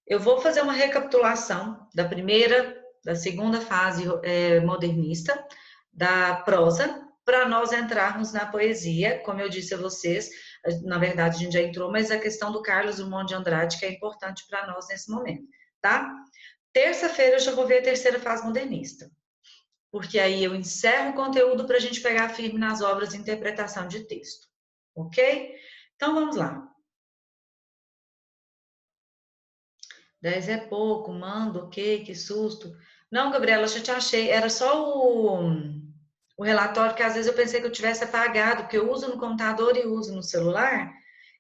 eu vou fazer uma recapitulação da primeira, da segunda fase modernista, da prosa, para nós entrarmos na poesia. Como eu disse a vocês, na verdade a gente já entrou, mas a questão do Carlos Drummond de Andrade, que é importante para nós nesse momento, tá? Terça-feira eu já vou ver a terceira fase modernista, porque aí eu encerro o conteúdo para a gente pegar firme nas obras de interpretação de texto, ok? Então vamos lá. 10 é pouco, mando, ok, que susto. Não, Gabriela, eu já te achei, era só o relatório que às vezes eu pensei que eu tivesse apagado, porque eu uso no computador e uso no celular,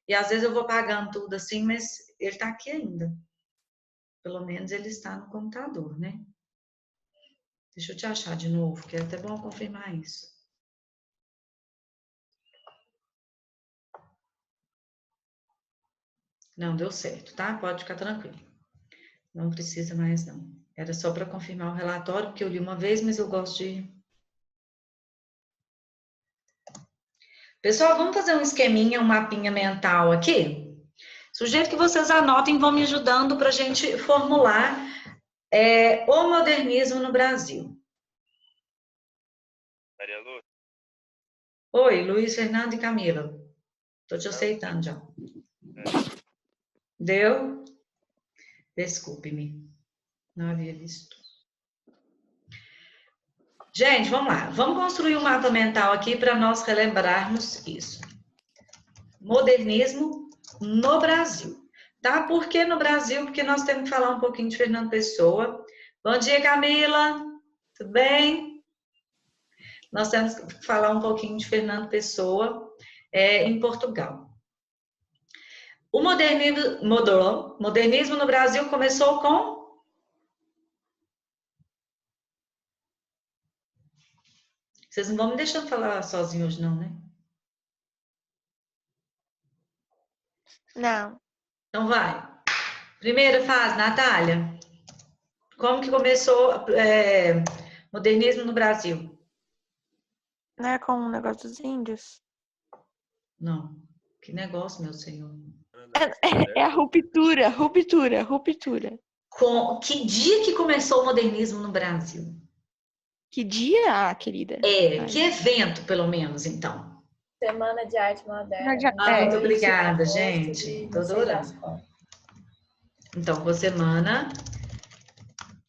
e às vezes eu vou apagando tudo assim, mas ele está aqui ainda. Pelo menos ele está no computador, né? Deixa eu te achar de novo, que é até bom confirmar isso. Não, deu certo, tá? Pode ficar tranquilo. Não precisa mais, não. Era só para confirmar o relatório, porque eu li uma vez, mas eu gosto de... Pessoal, vamos fazer um esqueminha, um mapinha mental aqui? Sujeito que vocês anotem, vão me ajudando para a gente formular o modernismo no Brasil. Maria Lu? Oi, Luiz Fernando e Camila. Estou te aceitando já. Deu? Desculpe-me. Não havia visto. Gente, vamos lá. Vamos construir um mapa mental aqui para nós relembrarmos isso. Modernismo no Brasil. Tá? Por que no Brasil? Porque nós temos que falar um pouquinho de Fernando Pessoa. Bom dia, Camila. Tudo bem? Nós temos que falar um pouquinho de Fernando Pessoa em Portugal. O modernismo no Brasil começou com... Vocês não vão me deixar falar sozinho hoje, não, né? Não. Então vai. Primeira fase, Natália. Como que começou o modernismo no Brasil? Não é com o negócio dos índios? Não. Que negócio, meu senhor. É a ruptura. Que dia que começou o modernismo no Brasil? Que dia, querida? Que evento, pelo menos, então? Semana de Arte Moderna. Muito obrigada, gente. Tô adorando. Então, com a Semana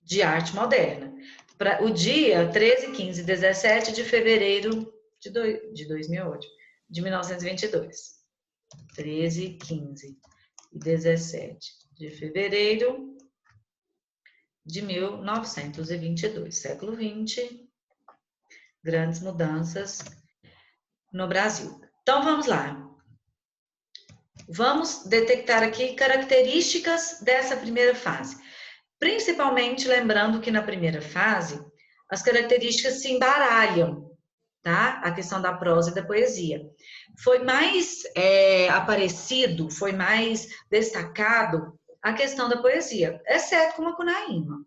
de Arte Moderna. O dia 13, 15 e 17 de fevereiro de 1922. 13, 15 e 17 de fevereiro de 1922. Século XX, grandes mudanças no Brasil. Então, vamos lá. Vamos detectar aqui características dessa primeira fase. Principalmente lembrando que na primeira fase, as características se embaralham, tá? A questão da prosa e da poesia. Foi mais aparecido, foi mais destacado a questão da poesia, exceto com Macunaíma,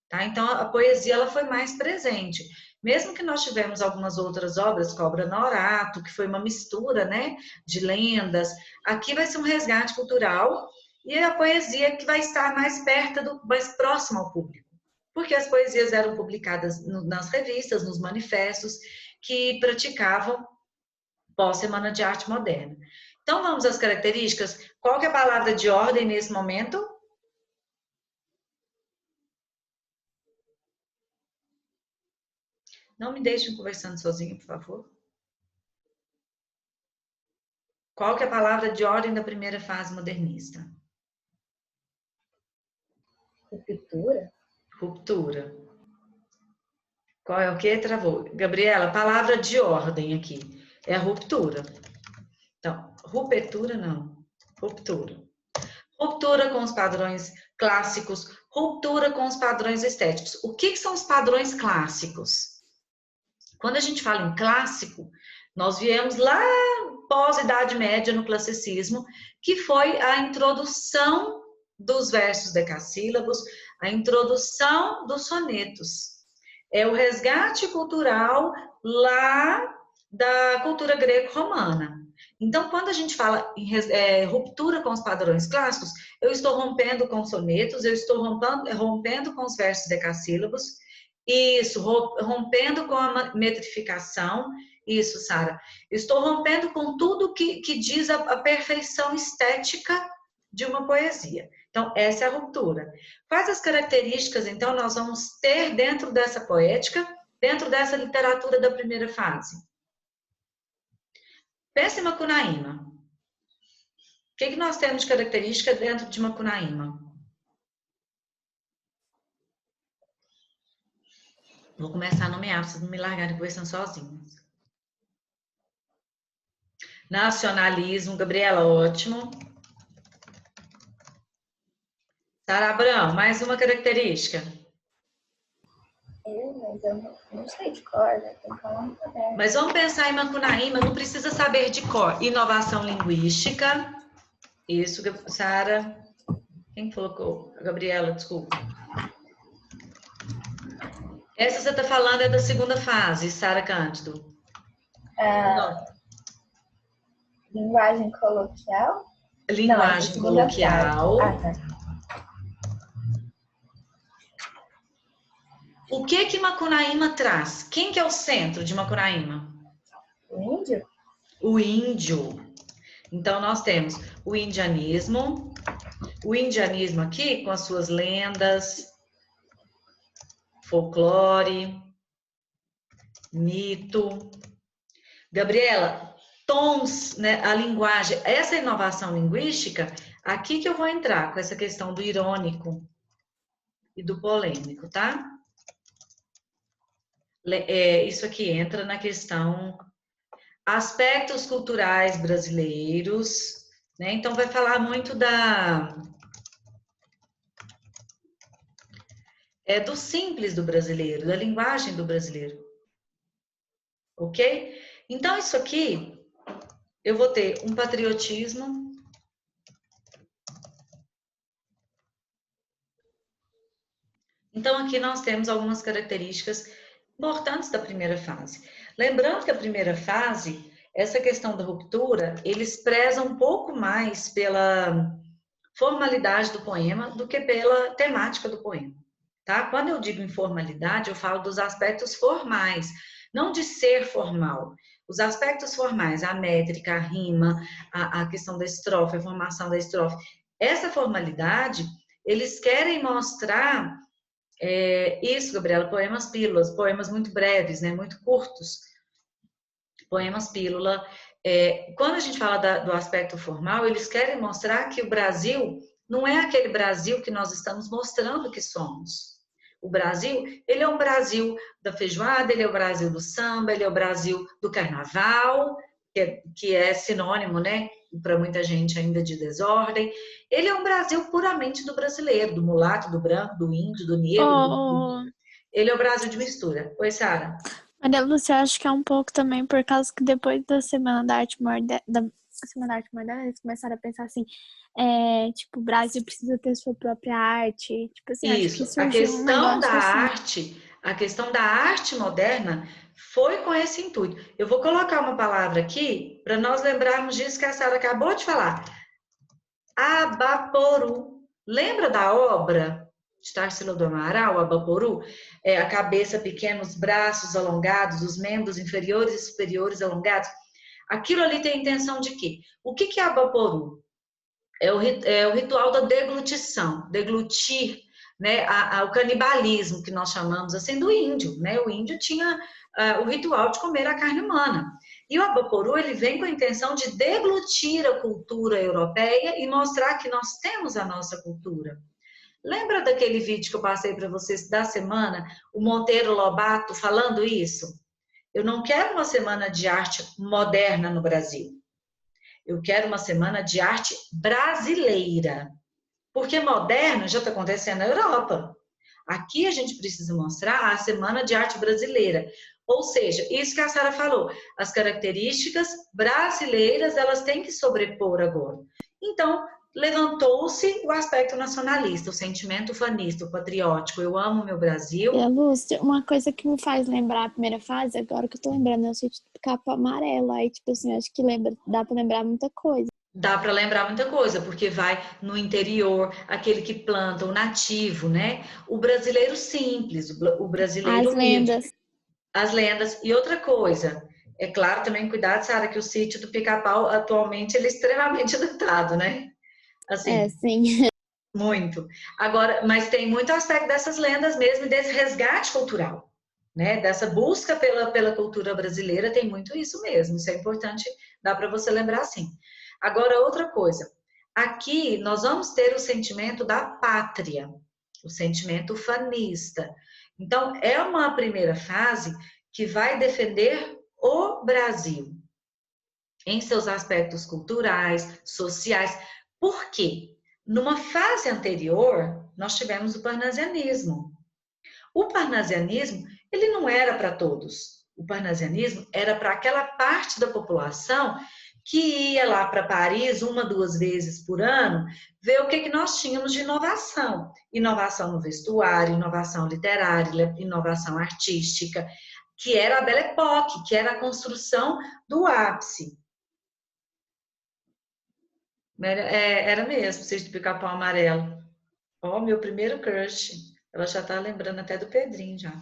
tá? Então, a poesia ela foi mais presente. Mesmo que nós tivemos algumas outras obras, Cobra Norato, que foi uma mistura, né, de lendas, aqui vai ser um resgate cultural e a poesia que vai estar mais perto, mais próxima ao público. Porque as poesias eram publicadas nas revistas, nos manifestos, que praticavam pós-Semana de Arte Moderna. Então, vamos às características. Qual que é a palavra de ordem nesse momento? Não me deixem conversando sozinho, por favor. Qual que é a palavra de ordem da primeira fase modernista? Ruptura? Ruptura. Qual é o que? Travou. Gabriela, palavra de ordem aqui. É a ruptura. Então, ruptura não. Ruptura. Ruptura com os padrões clássicos, ruptura com os padrões estéticos. O que são os padrões clássicos? Quando a gente fala em clássico, nós viemos lá pós-Idade Média no classicismo, que foi a introdução dos versos decassílabos, a introdução dos sonetos. É o resgate cultural lá da cultura greco-romana. Então, quando a gente fala em ruptura com os padrões clássicos, eu estou rompendo com sonetos, eu estou rompendo com os versos decassílabos, isso, rompendo com a metrificação, isso, Sara. Estou rompendo com tudo que diz a perfeição estética de uma poesia. Então, essa é a ruptura. Quais as características, então, nós vamos ter dentro dessa poética, dentro dessa literatura da primeira fase? Pensa em Macunaíma. O que nós temos de característica dentro de Macunaíma? Vou começar a nomear, para vocês não me largarem conversando sozinhos. Nacionalismo, Gabriela, ótimo. Sara Abrão, mais uma característica. Mas eu não sei de cor, né? Tem que falar muito bem. Mas vamos pensar em Macunaíma, não precisa saber de cor. Inovação linguística. Isso, Sara. Quem colocou? A Gabriela, desculpa. Essa você está falando é da segunda fase, Sara Cândido. Linguagem coloquial? Linguagem coloquial. Ah, tá. O que Macunaíma traz? Quem que é o centro de Macunaíma? O índio? O índio. Então, nós temos o indianismo aqui com as suas lendas, folclore, mito. Gabriela, tons, né, a linguagem, essa inovação linguística, aqui que eu vou entrar com essa questão do irônico e do polêmico, tá? Isso aqui entra na questão aspectos culturais brasileiros, né? Então vai falar muito do simples do brasileiro, da linguagem do brasileiro, ok? Então isso aqui eu vou ter um patriotismo, então aqui nós temos algumas características importantes da primeira fase. Lembrando que a primeira fase, essa questão da ruptura, eles prezam um pouco mais pela formalidade do poema do que pela temática do poema, tá? Quando eu digo informalidade, eu falo dos aspectos formais, não de ser formal. Os aspectos formais, a métrica, a rima, a questão da estrofe, a formação da estrofe. Essa formalidade, eles querem mostrar isso, Gabriela, poemas pílulas, poemas muito breves, né, muito curtos. Poemas pílula. Quando a gente fala do aspecto formal, eles querem mostrar que o Brasil não é aquele Brasil que nós estamos mostrando que somos. O Brasil, ele é um Brasil da feijoada, ele é o Brasil do samba, ele é o Brasil do carnaval, que é sinônimo, né, para muita gente ainda de desordem. Ele é um Brasil puramente do brasileiro, do mulato, do branco, do índio, do negro. Ele é o Brasil de mistura. Oi, Sara. Maria Lúcia, acho que é um pouco também por causa que depois da Semana da Arte Moderna, eles começaram a pensar assim, tipo, o Brasil precisa ter sua própria arte. Tipo assim, acho que Isso, a surgiu um negócio assim. a questão da arte moderna foi com esse intuito. Eu vou colocar uma palavra aqui para nós lembrarmos disso que a Sara acabou de falar. Abaporu. Lembra da obra de Tarsila do Amaral, Abaporu? A cabeça pequena, os braços alongados, os membros inferiores e superiores alongados. Aquilo ali tem a intenção de quê? O que é Abaporu? É o ritual da deglutição, deglutir, né, o canibalismo que nós chamamos assim do índio, né? O índio tinha o ritual de comer a carne humana. E o Abaporu, ele vem com a intenção de deglutir a cultura europeia e mostrar que nós temos a nossa cultura. Lembra daquele vídeo que eu passei para vocês da semana, o Monteiro Lobato falando isso? Eu não quero uma semana de arte moderna no Brasil. Eu quero uma semana de arte brasileira. Porque moderna já está acontecendo na Europa. Aqui a gente precisa mostrar a semana de arte brasileira. Ou seja, isso que a Sara falou, as características brasileiras, elas têm que sobrepor agora. Então, levantou-se o aspecto nacionalista, o sentimento ufanista, o patriótico. Eu amo meu Brasil. Lúcia, uma coisa que me faz lembrar a primeira fase, agora que eu tô lembrando, é o sítio do Capão Amarelo. Aí, tipo assim, eu acho que dá pra lembrar muita coisa. Dá para lembrar muita coisa, porque vai no interior, aquele que planta, o nativo, né? O brasileiro simples, o As brasileiro humilde, lendas. as lendas. E outra coisa, é claro também, cuidado, Sara, que o sítio do Pica-Pau atualmente ele é extremamente datado, né? É, Assim, sim. muito. Agora, mas tem muito aspecto dessas lendas mesmo e desse resgate cultural, né? Dessa busca pela cultura brasileira, tem muito isso mesmo. Isso é importante, dá para você lembrar assim. Agora, outra coisa. Aqui nós vamos ter o sentimento da pátria, o sentimento ufanista. Então, é uma primeira fase que vai defender o Brasil em seus aspectos culturais, sociais. Por quê? Numa fase anterior, nós tivemos o parnasianismo. O parnasianismo, ele não era para todos. O parnasianismo era para aquela parte da população que ia lá para Paris uma, duas vezes por ano, ver o que nós tínhamos de inovação. Inovação no vestuário, inovação literária, inovação artística, que era a Belle Époque, que era a construção do ápice. Era mesmo, Sítio do Pica-Pau Amarelo. Ó, meu primeiro crush. Ela já tá lembrando até do Pedrinho já.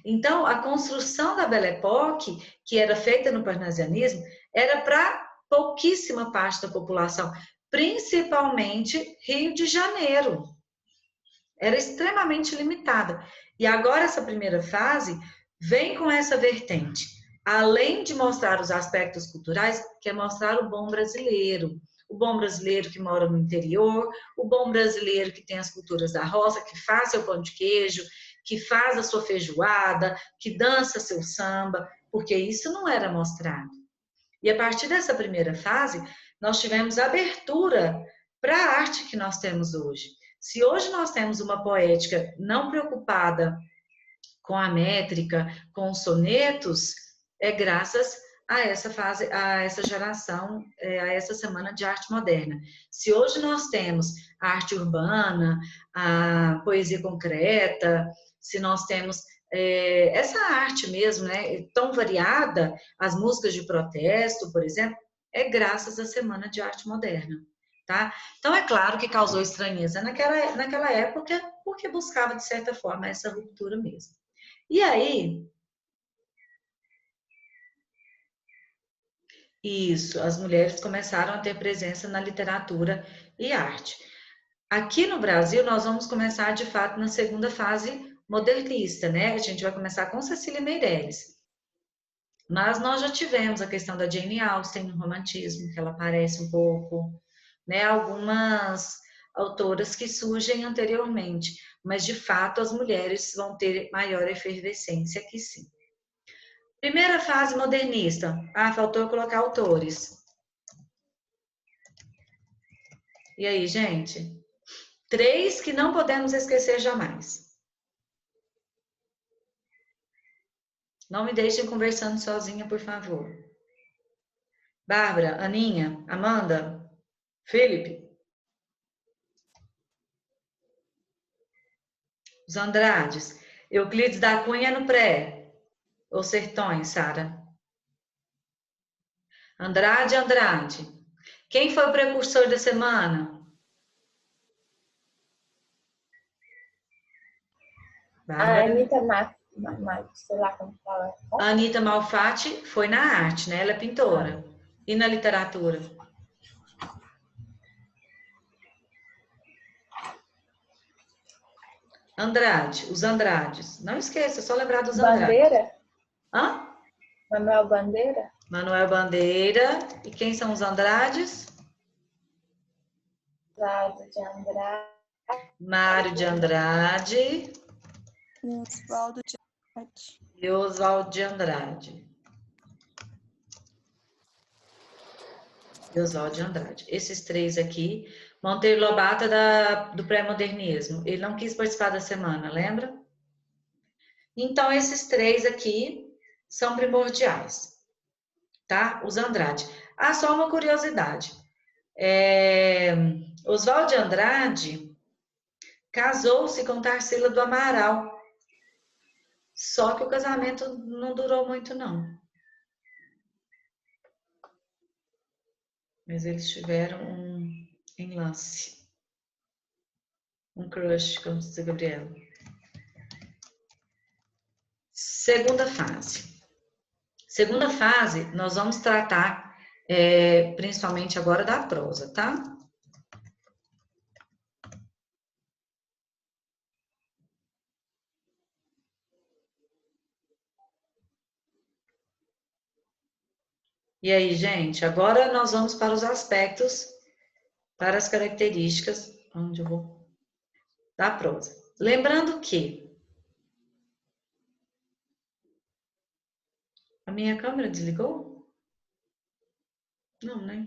Então, a construção da Belle Époque, que era feita no parnasianismo, era para pouquíssima parte da população, principalmente Rio de Janeiro. Era extremamente limitada. E agora essa primeira fase vem com essa vertente. Além de mostrar os aspectos culturais, quer mostrar o bom brasileiro. O bom brasileiro que mora no interior, o bom brasileiro que tem as culturas da roça, que faz seu pão de queijo, que faz a sua feijoada, que dança seu samba, porque isso não era mostrado. E a partir dessa primeira fase, nós tivemos abertura para a arte que nós temos hoje. Se hoje nós temos uma poética não preocupada com a métrica, com os sonetos, é graças a essa fase, a essa geração, a essa semana de arte moderna. Se hoje nós temos a arte urbana, a poesia concreta, se nós temos essa arte mesmo, né, tão variada, as músicas de protesto, por exemplo, é graças à Semana de Arte Moderna, tá? Então, é claro que causou estranheza naquela época, porque buscava, de certa forma, essa ruptura mesmo. E aí, isso, as mulheres começaram a ter presença na literatura e arte. Aqui no Brasil, nós vamos começar, de fato, na segunda fase modernista, né? A gente vai começar com Cecília Meirelles. Mas nós já tivemos a questão da Jane Austen no romantismo, que ela aparece um pouco, né? Algumas autoras que surgem anteriormente, mas de fato as mulheres vão ter maior efervescência aqui sim. Primeira fase modernista. Ah, faltou eu colocar autores. E aí, gente? 3 que não podemos esquecer jamais. Não me deixem conversando sozinha, por favor. Bárbara, Aninha, Amanda, Felipe. Os Andrades. Euclides da Cunha no pré. Ou Sertões, Sara? Andrade. Quem foi o precursor da semana? A Bárbara. Anitta sei lá como fala. A Anitta Malfatti foi na arte, né? Ela é pintora. E na literatura? Andrade, os Andrades. Não esqueça, é só lembrar dos Andrades. Bandeira? Hã? Manuel Bandeira? Manuel Bandeira. E quem são os Andrades? Lado de Andrade. Mário de Andrade Oswaldo de Andrade. e Oswaldo de Andrade. Oswaldo de Andrade. Esses 3 aqui. Monteiro Lobato do pré-modernismo. Ele não quis participar da semana, lembra? Então, esses 3 aqui são primordiais, tá? Os Andrade. Ah, só uma curiosidade. Oswald de Andrade casou-se com Tarsila do Amaral. Só que o casamento não durou muito, não. Mas eles tiveram um enlace. Um crush, como diz a Gabriela. Segunda fase. Segunda fase, nós vamos tratar principalmente agora da prosa, tá? E aí, gente, agora nós vamos para os aspectos, para as características, onde eu vou, da prosa. Lembrando que a minha câmera desligou? Não, né?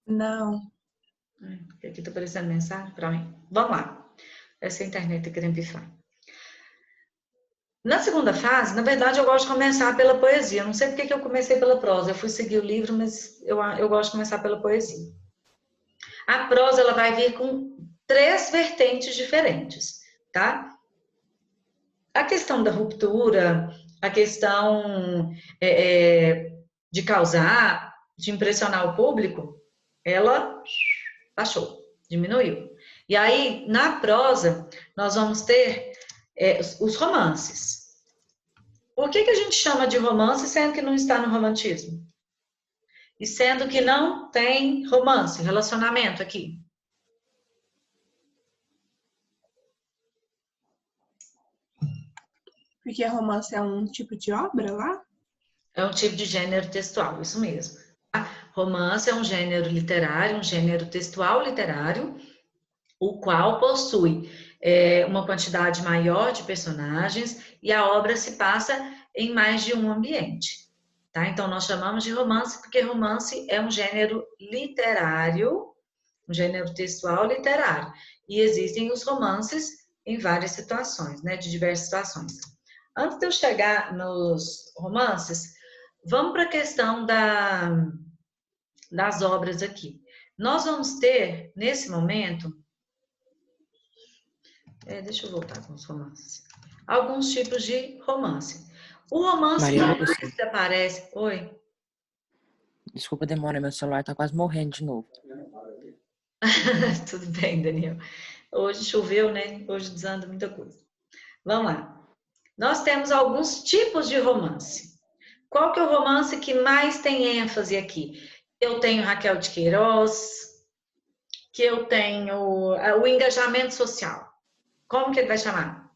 Não. Porque aqui tá aparecendo mensagem para mim. Vamos lá. Essa internet tá querendo pifar. Na segunda fase, na verdade, eu gosto de começar pela poesia. Não sei porque que eu comecei pela prosa. Eu fui seguir o livro, mas eu gosto de começar pela poesia. A prosa, ela vai vir com 3 vertentes diferentes, tá? A questão da ruptura, a questão de causar, de impressionar o público, ela baixou, diminuiu. E aí, na prosa, nós vamos ter os romances. Por que a gente chama de romance sendo que não está no romantismo? E sendo que não tem romance, relacionamento aqui? Porque romance é um tipo de obra lá? É um tipo de gênero textual, isso mesmo. Romance é um gênero literário, um gênero textual literário, o qual possui uma quantidade maior de personagens e a obra se passa em mais de um ambiente. Tá? Então, nós chamamos de romance porque romance é um gênero literário, um gênero textual literário. E existem os romances em várias situações, né, de diversas situações. Antes de eu chegar nos romances, vamos para a questão das obras aqui. Nós vamos ter, nesse momento, deixa eu voltar com os romances, alguns tipos de romance. O romance que mais aparece... Oi? Desculpa a demora, meu celular tá quase morrendo de novo. Tudo bem, Daniel. Hoje choveu, né? Hoje desanda muita coisa. Vamos lá. Nós temos alguns tipos de romance. Qual que é o romance que mais tem ênfase aqui? Eu tenho Raquel de Queiroz, que eu tenho o engajamento social. Como que ele vai chamar?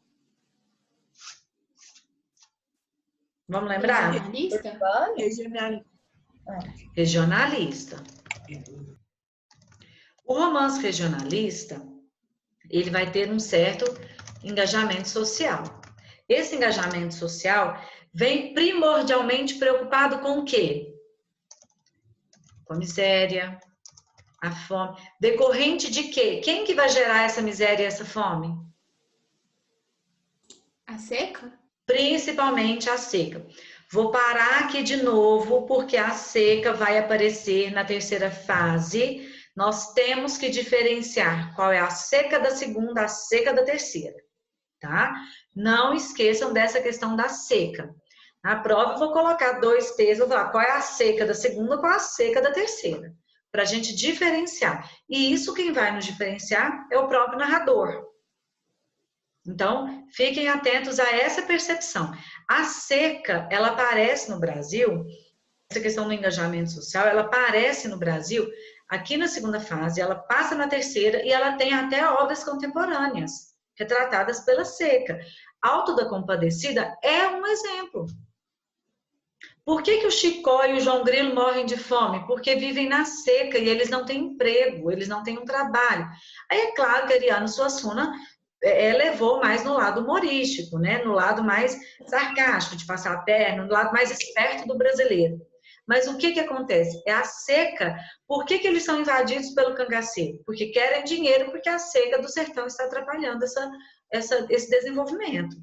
Vamos lembrar? Regionalista? Regionalista. Regionalista. O romance regionalista, ele vai ter um certo engajamento social. Esse engajamento social vem primordialmente preocupado com o quê? Com a miséria, a fome. Decorrente de quê? Quem que vai gerar essa miséria e essa fome? A seca? Principalmente a seca. Vou parar aqui de novo, porque a seca vai aparecer na terceira fase. Nós temos que diferenciar qual é a seca da segunda, a seca da terceira, tá? Não esqueçam dessa questão da seca. Na prova eu vou colocar 2 textos, vou falar qual é a seca da segunda, qual é a seca da terceira, para a gente diferenciar. E isso quem vai nos diferenciar é o próprio narrador. Então, fiquem atentos a essa percepção. A seca, ela aparece no Brasil, essa questão do engajamento social, ela aparece no Brasil aqui na segunda fase, ela passa na terceira e ela tem até obras contemporâneas, retratadas pela seca. Alto da Compadecida é um exemplo. Por que o Chicó e o João Grilo morrem de fome? Porque vivem na seca e eles não têm emprego, eles não têm um trabalho. Aí é claro que Ariano Suassuna levou mais no lado humorístico, né? No lado mais sarcástico, de passar a perna, no lado mais esperto do brasileiro. Mas o que acontece? É a seca. Por que eles são invadidos pelo cangaceiro? Porque querem dinheiro, porque a seca do sertão está atrapalhando esse desenvolvimento.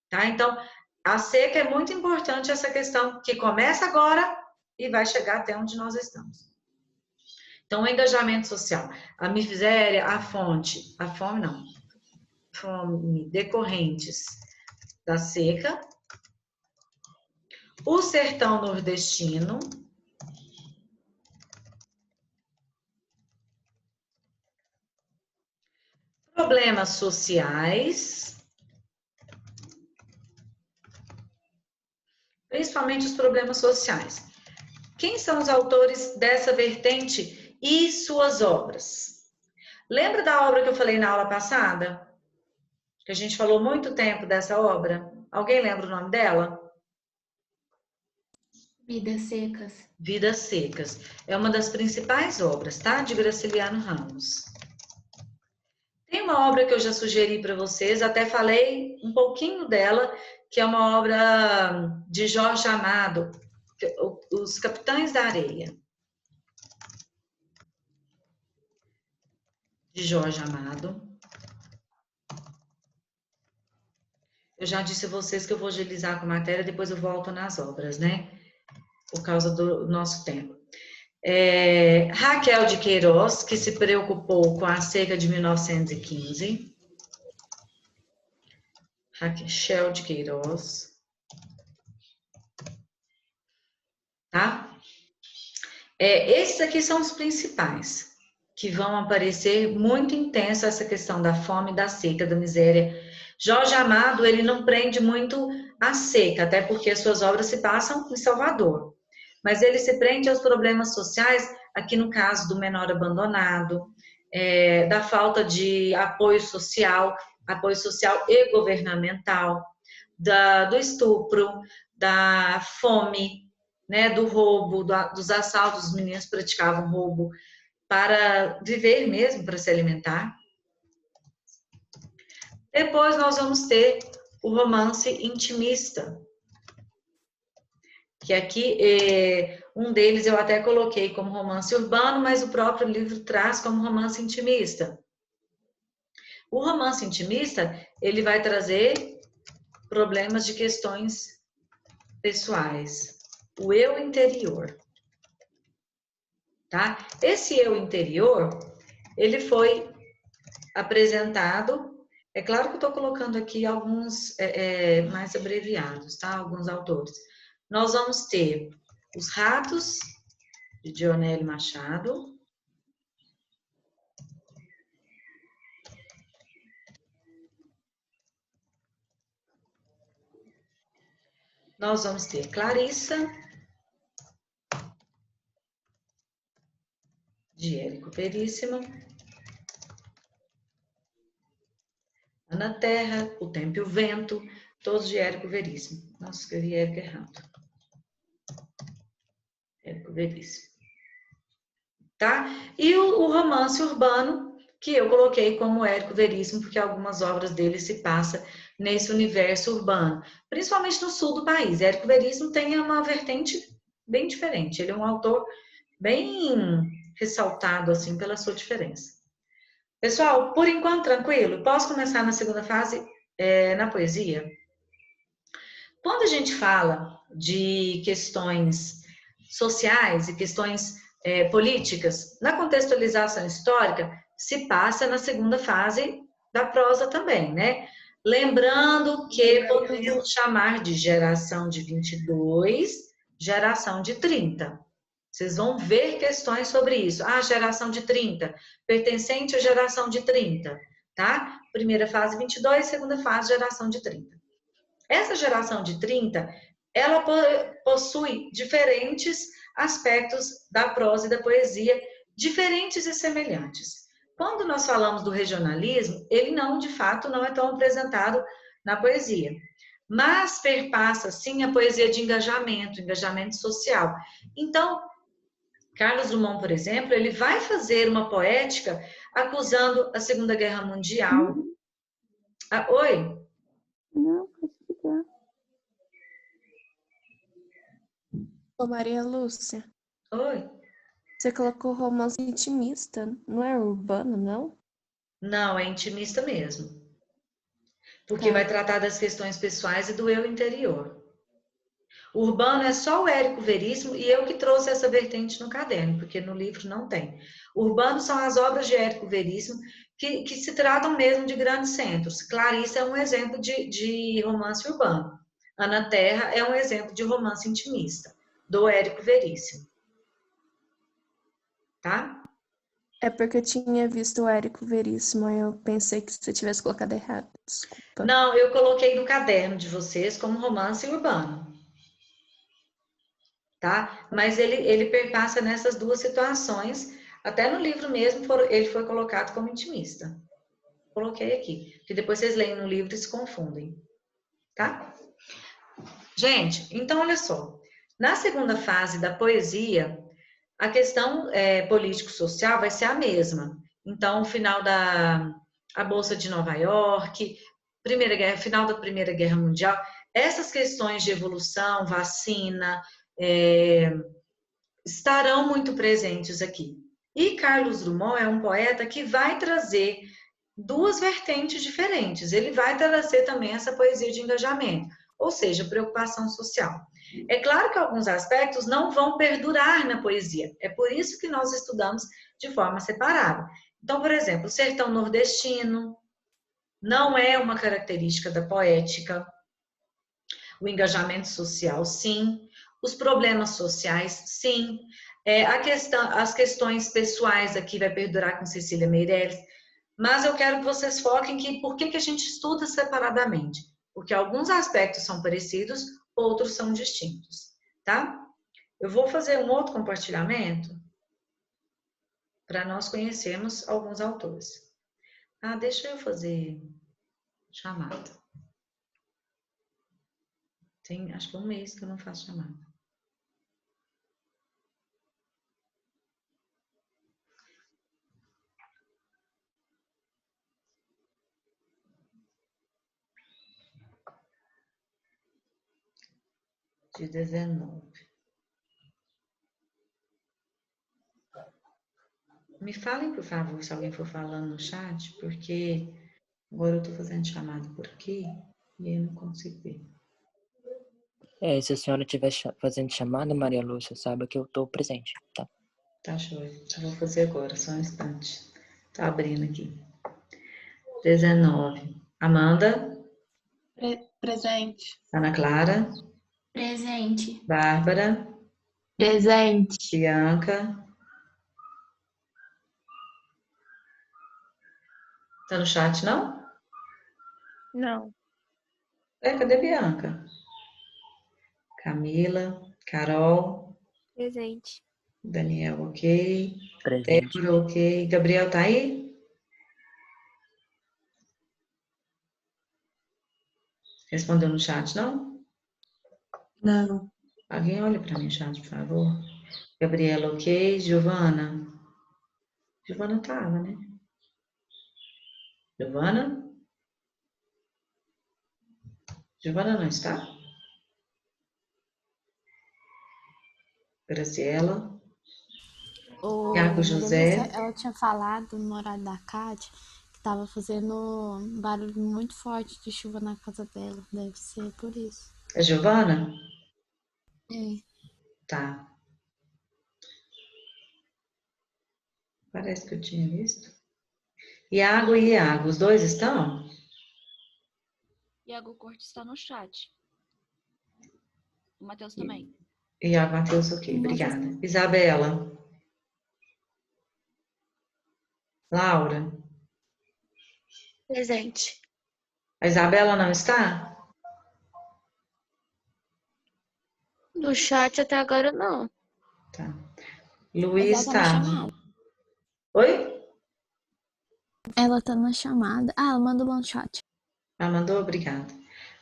Tá? Então, a seca é muito importante, essa questão que começa agora e vai chegar até onde nós estamos. Então, o engajamento social, a miséria, a fome não, fome decorrentes da seca, o sertão nordestino, problemas sociais, principalmente os problemas sociais. Quem são os autores dessa vertente e suas obras? Lembra da obra que eu falei na aula passada? Que a gente falou muito tempo dessa obra. Alguém lembra o nome dela? Vidas Secas. Vidas Secas. É uma das principais obras, tá? De Graciliano Ramos. Tem uma obra que eu já sugeri para vocês, até falei um pouquinho dela, que é uma obra de Jorge Amado, Os Capitães da Areia. De Jorge Amado. Eu já disse a vocês que eu vou agilizar com a matéria, depois eu volto nas obras, né? Por causa do nosso tempo. Raquel de Queiroz, que se preocupou com a seca de 1915. Raquel de Queiroz. Tá? Esses aqui são os principais, que vão aparecer muito intenso essa questão da fome, da seca, da miséria. Jorge Amado, ele não prende muito a seca, até porque as suas obras se passam em Salvador. Mas ele se prende aos problemas sociais, aqui no caso do menor abandonado, da falta de apoio social e governamental, do estupro, da fome, né, do roubo, dos assaltos, os meninos praticavam roubo para viver mesmo, para se alimentar. Depois nós vamos ter o romance intimista, que aqui um deles eu até coloquei como romance urbano, mas o próprio livro traz como romance intimista. O romance intimista, ele vai trazer problemas de questões pessoais, o eu interior. Tá? Esse eu interior, ele foi apresentado, é claro que eu estou colocando aqui alguns mais abreviados, tá? Alguns autores. Nós vamos ter Os Ratos, de Dionélio Machado. Nós vamos ter Clarissa, de Érico Veríssimo. Ana Terra, O Tempo e o Vento, todos de Érico Veríssimo. Nossa, escrevi Érico errado. Érico Veríssimo. Tá? E o romance urbano, que eu coloquei como Érico Veríssimo, porque algumas obras dele se passam nesse universo urbano, principalmente no sul do país. Érico Veríssimo tem uma vertente bem diferente. Ele é um autor bem ressaltado, assim, pela sua diferença. Pessoal, por enquanto, tranquilo? Posso começar na segunda fase, na poesia? Quando a gente fala de questões sociais e questões políticas, na contextualização histórica, se passa na segunda fase da prosa também, né? Lembrando que podemos chamar de geração de 22, geração de 30. Vocês vão ver questões sobre isso. Geração de 30, pertencente à geração de 30, tá? Primeira fase 22, segunda fase geração de 30. Essa geração de 30, ela possui diferentes aspectos da prosa e da poesia, diferentes e semelhantes. Quando nós falamos do regionalismo, ele de fato, não é tão apresentado na poesia. Mas perpassa, sim, a poesia de engajamento social. Então, Carlos Drummond, por exemplo, ele vai fazer uma poética acusando a Segunda Guerra Mundial. Oi? Não, pode ficar. Ô, Maria Lúcia, Oi? você colocou romance intimista, não é urbano, não? Não, é intimista mesmo. Porque Tá. vai tratar das questões pessoais e do eu interior. Urbano é só o Érico Veríssimo e eu que trouxe essa vertente no caderno, porque no livro não tem. Urbano são as obras de Érico Veríssimo que se tratam mesmo de grandes centros. Clarice é um exemplo de romance urbano. Ana Terra é um exemplo de romance intimista, do Érico Veríssimo. Tá? É porque eu tinha visto o Érico Veríssimo, aí eu pensei que você tivesse colocado errado. Desculpa. Não, eu coloquei no caderno de vocês como romance urbano. Tá? Mas ele perpassa nessas duas situações. Até no livro mesmo ele foi colocado como intimista. Coloquei aqui, que depois vocês leem no livro e se confundem. Tá? Gente, então olha só. Na segunda fase da poesia, a questão político-social vai ser a mesma. Então, o final a Bolsa de Nova York, final da Primeira Guerra Mundial, essas questões de evolução, vacina, estarão muito presentes aqui. E Carlos Drummond é um poeta que vai trazer duas vertentes diferentes. Ele vai trazer também essa poesia de engajamento, ou seja, preocupação social. É claro que alguns aspectos não vão perdurar na poesia. É por isso que nós estudamos de forma separada. Então, por exemplo, o sertão nordestino não é uma característica da poética. O engajamento social, sim. Os problemas sociais, sim. As questões pessoais aqui vai perdurar com Cecília Meirelles. Mas eu quero que vocês foquem por que a gente estuda separadamente. Porque alguns aspectos são parecidos, outros são distintos, tá? Eu vou fazer um outro compartilhamento para nós conhecermos alguns autores. Deixa eu fazer chamada. Tem, acho que 1 mês que eu não faço chamada. De 19. Me falem, por favor, se alguém for falando no chat, porque agora eu tô fazendo chamada por aqui e eu não consigo ver. Se a senhora estiver fazendo chamada, Maria Lúcia, saiba que eu estou presente, tá? Tá, joia. Eu vou fazer agora, só um instante. Tá abrindo aqui. 19. Amanda? Presente. Ana Clara? Presente. Bárbara? Presente. Bianca? Tá no chat, não? Não. Cadê Bianca? Camila? Carol? Presente. Daniel, ok. Presente. Débora, ok. Gabriel tá aí? Respondeu no chat, não? Não. Alguém olha para mim no chat, por favor. Gabriela, ok. Giovana? Giovana tava, né? Giovana? Giovana não está? Graciela? Iago José? Ela tinha falado no horário da Cátia que tava fazendo um barulho muito forte de chuva na casa dela. Deve ser por isso. É Giovana? É. Tá. Parece que eu tinha visto. Iago e Iago, os dois estão? Iago Cortes está no chat. O Matheus também. Iago, Matheus, ok. Obrigada. Isabela? Laura? Presente. A Isabela não está? No chat até agora não. Tá. Luiz Ela tá na tá. chamada. Oi? Ela tá na chamada. Ela mandou no chat. Mandou? Obrigada.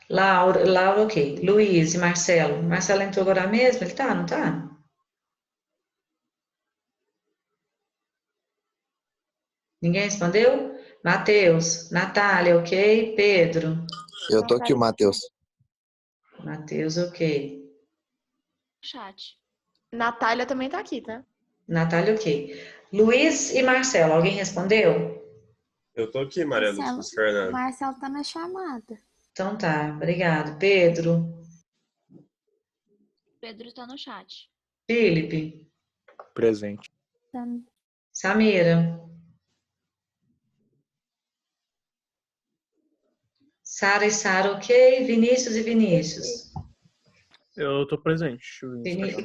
Laura, ok. Luiz e Marcelo. Marcelo entrou agora mesmo? Ele tá, não tá? Ninguém respondeu? Matheus, Natália, ok? Pedro? Eu tô aqui, o Matheus. Matheus, ok. Chat. Natália também tá aqui, tá? Natália, ok. Luiz e Marcelo, alguém respondeu? Eu tô aqui, Maria Lúcia Fernanda. Marcelo tá na chamada. Então tá, obrigado. Pedro? Pedro tá no chat. Felipe. Presente. Samira. Sara e Sara, ok. Vinícius e Vinícius. Eu tô presente.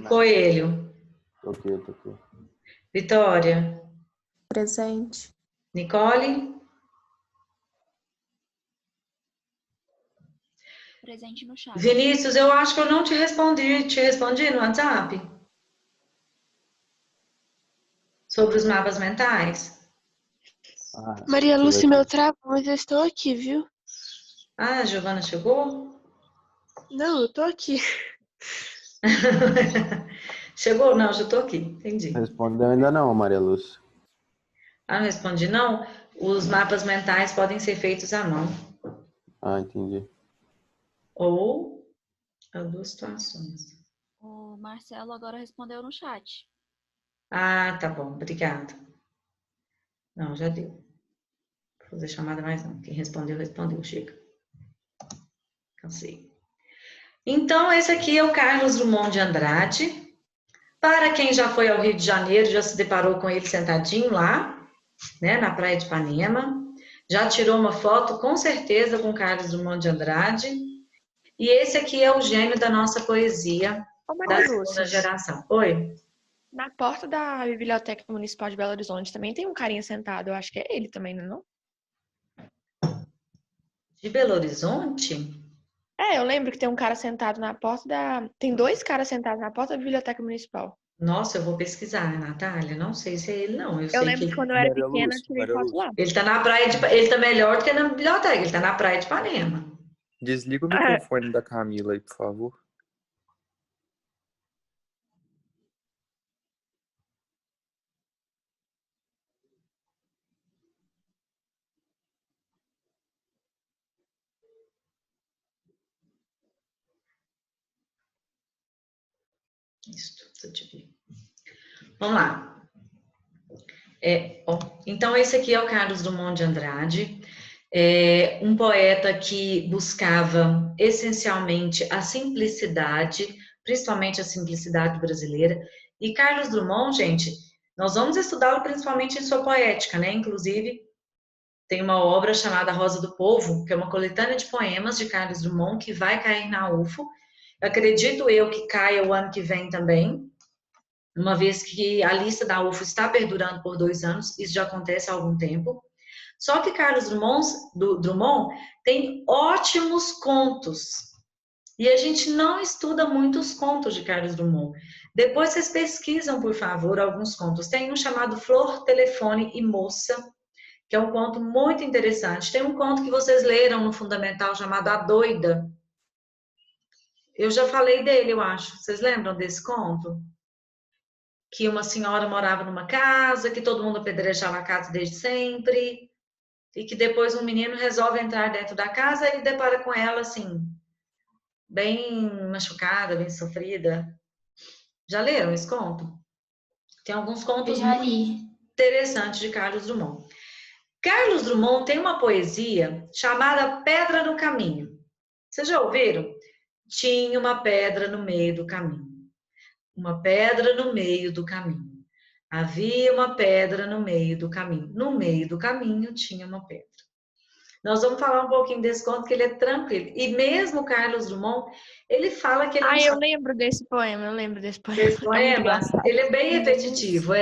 Coelho. Tô aqui. Vitória. Presente. Nicole. Presente no chat. Vinícius, eu acho que eu não te respondi. Te respondi no WhatsApp? Sobre os mapas mentais? Maria Lúcia, meu travou, mas eu estou aqui, viu? Ah, a Giovana chegou? Não, eu tô aqui. Chegou? Não, já tô aqui. Entendi. Respondeu ainda não, Maria Lúcia. Ah, não respondi não? Os mapas mentais podem ser feitos à mão. Ah, entendi. Ou as duas situações. O Marcelo agora respondeu no chat. Ah, tá bom. Obrigada. Não, já deu. Vou fazer chamada mais não. Quem respondeu, chega. Cansei. Então, esse aqui é o Carlos Drummond de Andrade. Para quem já foi ao Rio de Janeiro, já se deparou com ele sentadinho lá, né, na Praia de Ipanema. Já tirou uma foto, com certeza, com Carlos Drummond de Andrade. E esse aqui é o gênio da nossa poesia, da segunda geração. Oi? Na porta da Biblioteca Municipal de Belo Horizonte também tem um carinha sentado. Eu acho que é ele também, não? De Belo Horizonte? É, eu lembro que tem um cara sentado na porta da... Tem 2 caras sentados na porta da Biblioteca Municipal. Nossa, eu vou pesquisar, Natália. Não sei se é ele, não. Eu sei lembro que quando eu era pequena, eu tirei foto lá. Ele tá na praia de... Ele tá melhor do que na biblioteca. Ele tá na Praia de Ipanema. Desliga o microfone da Camila aí, por favor. Isso, deixa eu te ver. Vamos lá. Então, esse aqui é o Carlos Drummond de Andrade, um poeta que buscava essencialmente a simplicidade, principalmente a simplicidade brasileira. E Carlos Drummond, gente, nós vamos estudá-lo principalmente em sua poética, né? Inclusive, tem uma obra chamada Rosa do Povo, que é uma coletânea de poemas de Carlos Drummond, que vai cair na UFO. Acredito eu que caia o ano que vem também, uma vez que a lista da UFO está perdurando por 2 anos, isso já acontece há algum tempo. Só que Carlos Drummond tem ótimos contos, e a gente não estuda muitos contos de Carlos Drummond. Depois vocês pesquisam, por favor, alguns contos. Tem um chamado Flor, Telefone e Moça, que é um conto muito interessante. Tem um conto que vocês leram no Fundamental chamado A Doida. Eu já falei dele, eu acho. Vocês lembram desse conto? Que uma senhora morava numa casa, que todo mundo apedrejava a casa desde sempre, e que depois um menino resolve entrar dentro da casa e depara com ela, assim, bem machucada, bem sofrida. Já leram esse conto? Tem alguns contos muito interessantes de Carlos Drummond. Carlos Drummond tem uma poesia chamada Pedra no Caminho. Vocês já ouviram? Tinha uma pedra no meio do caminho. Uma pedra no meio do caminho. Havia uma pedra no meio do caminho. No meio do caminho tinha uma pedra. Nós vamos falar um pouquinho desse conto, que ele é tranquilo. E mesmo Carlos Drummond, ele fala que ele... eu lembro desse poema, Esse poema, ele é bem repetitivo,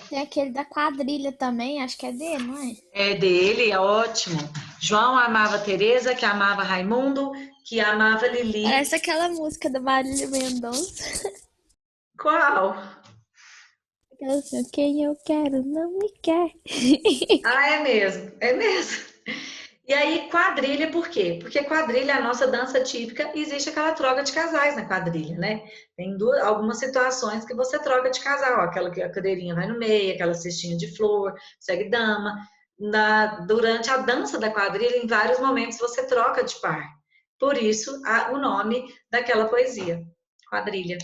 Tem aquele da quadrilha também, acho que é dele, não é? É dele, é ótimo. João amava Teresa, que amava Raimundo, que amava Lili. Parece aquela música da Marília Mendonça. Qual? Aquela assim, quem eu quero não me quer. Ah, é mesmo. E aí, quadrilha, por quê? Porque quadrilha é a nossa dança típica e existe aquela troca de casais na quadrilha, né? Tem algumas situações que você troca de casal, aquela que a cadeirinha vai no meio, aquela cestinha de flor, segue dama. Durante a dança da quadrilha, em vários momentos, você troca de par. Por isso, o nome daquela poesia, quadrilha.